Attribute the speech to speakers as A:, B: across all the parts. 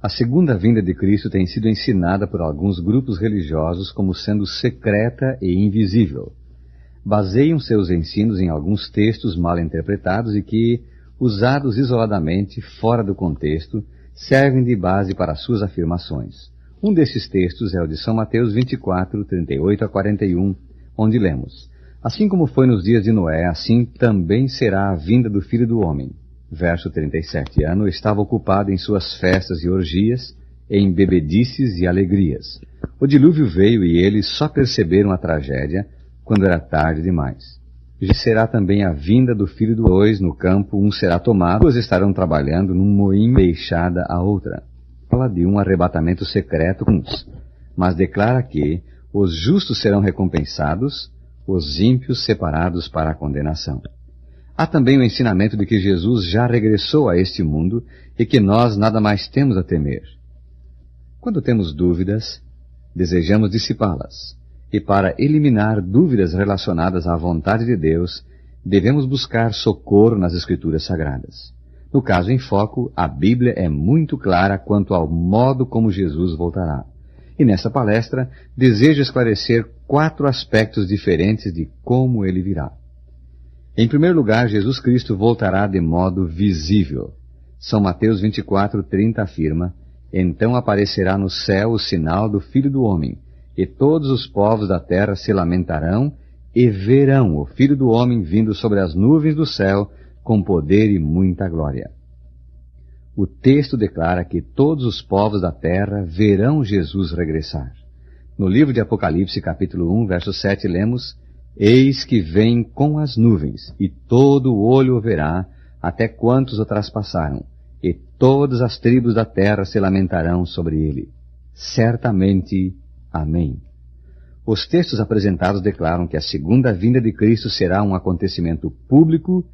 A: A segunda vinda de Cristo tem sido ensinada por alguns grupos religiosos como sendo secreta e invisível. Baseiam seus ensinos em alguns textos mal interpretados e que, usados isoladamente, fora do contexto, servem de base para suas afirmações. Um desses textos é o de São Mateus 24, 38 a 41, onde lemos: Assim como foi nos dias de Noé, assim também será a vinda do Filho do Homem. Verso 37. Ano estava ocupado em suas festas e orgias, em bebedices e alegrias. O dilúvio veio e eles só perceberam a tragédia quando era tarde demais. Será também a vinda do Filho do Homem no campo, um será tomado, duas estarão trabalhando num moinho deixada a outra. Fala de um arrebatamento secreto, mas declara que os justos serão recompensados, os ímpios separados para a condenação. Há também o ensinamento de que Jesus já regressou a este mundo e que nós nada mais temos a temer. Quando temos dúvidas, desejamos dissipá-las. E para eliminar dúvidas relacionadas à vontade de Deus, devemos buscar socorro nas Escrituras Sagradas. No caso em foco, a Bíblia é muito clara quanto ao modo como Jesus voltará. E nessa palestra, desejo esclarecer 4 aspectos diferentes de como ele virá. Em primeiro lugar, Jesus Cristo voltará de modo visível. São Mateus 24, 30 afirma: Então aparecerá no céu o sinal do Filho do Homem, e todos os povos da terra se lamentarão e verão o Filho do Homem vindo sobre as nuvens do céu com poder e muita glória. O texto declara que todos os povos da terra verão Jesus regressar. No livro de Apocalipse, capítulo 1, verso 7, lemos: Eis que vem com as nuvens, e todo o olho o verá, até quantos o traspassaram, e todas as tribos da terra se lamentarão sobre ele. Certamente, amém. Os textos apresentados declaram que a segunda vinda de Cristo será um acontecimento público,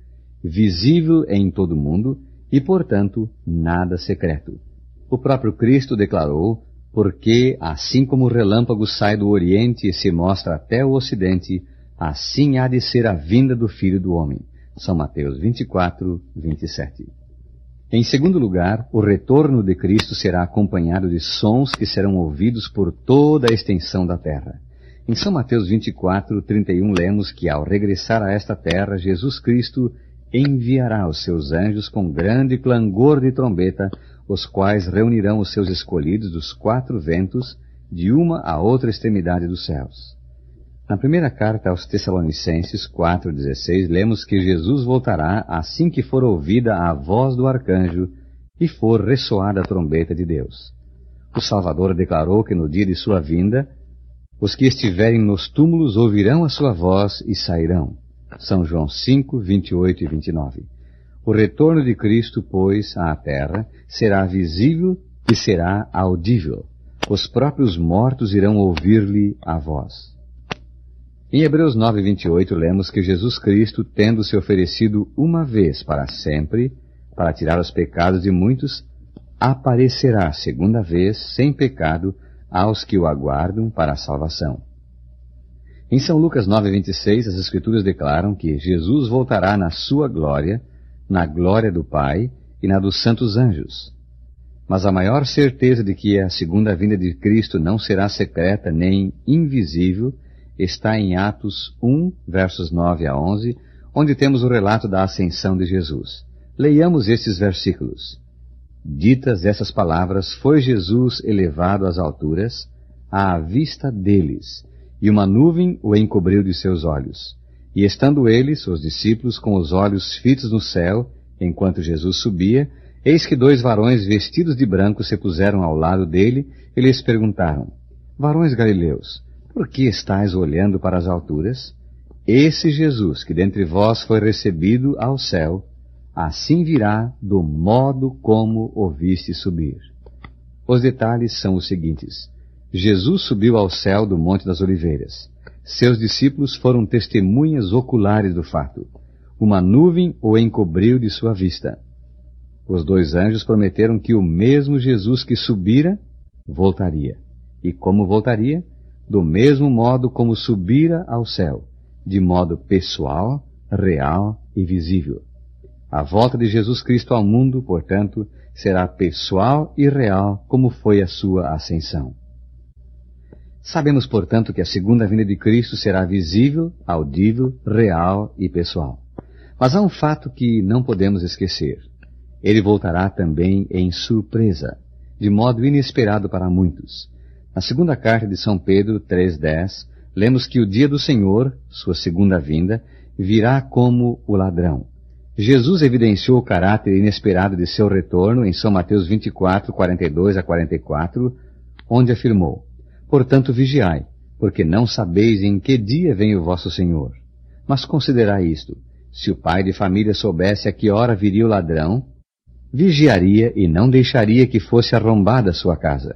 A: visível em todo o mundo, e, portanto, nada secreto. O próprio Cristo declarou: Porque, assim como o relâmpago sai do Oriente e se mostra até o Ocidente, assim há de ser a vinda do Filho do Homem. São Mateus 24, 27. Em segundo lugar, o retorno de Cristo será acompanhado de sons que serão ouvidos por toda a extensão da terra. Em São Mateus 24, 31, lemos que ao regressar a esta terra, Jesus Cristo enviará os seus anjos com grande clangor de trombeta, os quais reunirão os seus escolhidos dos 4 ventos, de uma a outra extremidade dos céus. Na primeira carta aos Tessalonicenses 4,16, lemos que Jesus voltará assim que for ouvida a voz do arcanjo e for ressoada a trombeta de Deus. O Salvador declarou que no dia de sua vinda, os que estiverem nos túmulos ouvirão a sua voz e sairão. São João 5, 28 e 29. O retorno de Cristo, pois, à terra, será visível e será audível. Os próprios mortos irão ouvir-lhe a voz. Em Hebreus 9, 28, lemos que Jesus Cristo, tendo se oferecido uma vez para sempre, para tirar os pecados de muitos, aparecerá segunda vez, sem pecado, aos que o aguardam para a salvação. Em São Lucas 9,26, as Escrituras declaram que Jesus voltará na sua glória, na glória do Pai e na dos santos anjos. Mas a maior certeza de que a segunda vinda de Cristo não será secreta nem invisível está em Atos 1, versos 9 a 11, onde temos o relato da ascensão de Jesus. Leiamos estes versículos. Ditas essas palavras, foi Jesus elevado às alturas, à vista deles, e uma nuvem o encobriu de seus olhos. E estando eles, os discípulos, com os olhos fitos no céu, enquanto Jesus subia, eis que 2 varões vestidos de branco se puseram ao lado dele e lhes perguntaram: Varões galileus, por que estáis olhando para as alturas? Esse Jesus, que dentre vós foi recebido ao céu, assim virá do modo como o viste subir. Os detalhes são os seguintes. Jesus subiu ao céu do Monte das Oliveiras. Seus discípulos foram testemunhas oculares do fato. Uma nuvem o encobriu de sua vista. Os 2 anjos prometeram que o mesmo Jesus que subira, voltaria. E como voltaria? Do mesmo modo como subira ao céu, de modo pessoal, real e visível. A volta de Jesus Cristo ao mundo, portanto, será pessoal e real, como foi a sua ascensão. Sabemos, portanto, que a segunda vinda de Cristo será visível, audível, real e pessoal. Mas há um fato que não podemos esquecer. Ele voltará também em surpresa, de modo inesperado para muitos. Na segunda carta de São Pedro 3,10, lemos que o dia do Senhor, sua segunda vinda, virá como o ladrão. Jesus evidenciou o caráter inesperado de seu retorno em São Mateus 24, 42 a 44, onde afirmou: Portanto vigiai, porque não sabeis em que dia vem o vosso Senhor. Mas considerai isto: se o pai de família soubesse a que hora viria o ladrão, vigiaria e não deixaria que fosse arrombada a sua casa.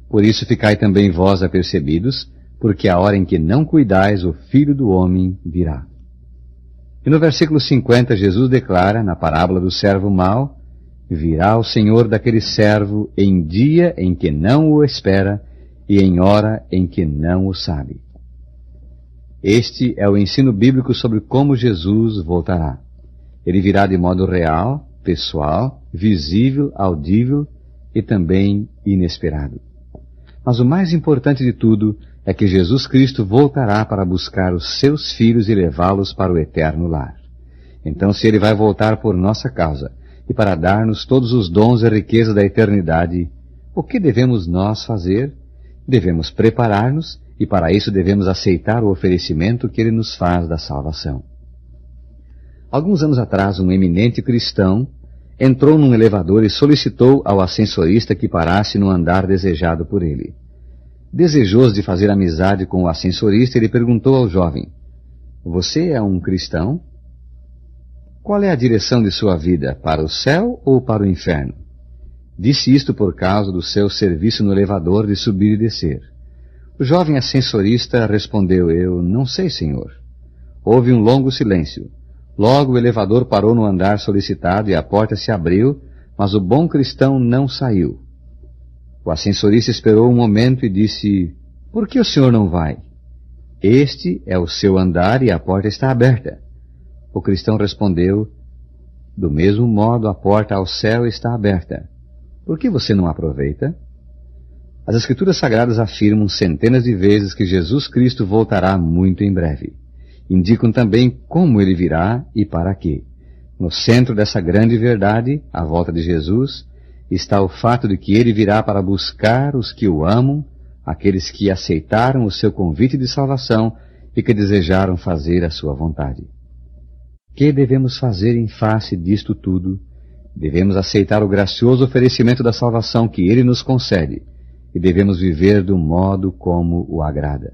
A: Por isso ficai também vós apercebidos, porque a hora em que não cuidais, o Filho do Homem virá. E no versículo 50, Jesus declara, na parábola do servo mau: Virá o Senhor daquele servo em dia em que não o espera e em hora em que não o sabe. Este é o ensino bíblico sobre como Jesus voltará. Ele virá de modo real, pessoal, visível, audível e também inesperado. Mas o mais importante de tudo é que Jesus Cristo voltará para buscar os seus filhos e levá-los para o eterno lar. Então, se Ele vai voltar por nossa causa e para dar-nos todos os dons e riquezas da eternidade, o que devemos nós fazer? Devemos preparar-nos e para isso devemos aceitar o oferecimento que Ele nos faz da salvação. Alguns anos atrás, um eminente cristão entrou num elevador e solicitou ao ascensorista que parasse no andar desejado por ele. Desejoso de fazer amizade com o ascensorista, ele perguntou ao jovem: Você é um cristão? Qual é a direção de sua vida, para o céu ou para o inferno? Disse isto por causa do seu serviço no elevador de subir e descer. O jovem ascensorista respondeu: Eu não sei, senhor. Houve um longo silêncio. Logo o elevador parou no andar solicitado e a porta se abriu, mas o bom cristão não saiu. O ascensorista esperou um momento e disse: Por que o senhor não vai? Este é o seu andar e a porta está aberta. O cristão respondeu: Do mesmo modo a porta ao céu está aberta. Por que você não aproveita? As Escrituras Sagradas afirmam centenas de vezes que Jesus Cristo voltará muito em breve. Indicam também como Ele virá e para quê. No centro dessa grande verdade, à volta de Jesus, está o fato de que Ele virá para buscar os que o amam, aqueles que aceitaram o seu convite de salvação e que desejaram fazer a sua vontade. Que devemos fazer em face disto tudo? Devemos aceitar o gracioso oferecimento da salvação que Ele nos concede e devemos viver do modo como o agrada.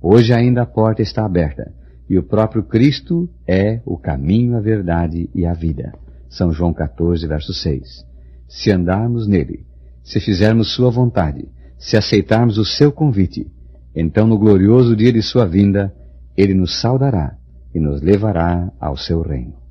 A: Hoje ainda a porta está aberta e o próprio Cristo é o caminho, a verdade e a vida. São João 14, verso 6. Se andarmos nele, se fizermos sua vontade, se aceitarmos o seu convite, então no glorioso dia de sua vinda, Ele nos saudará e nos levará ao seu reino.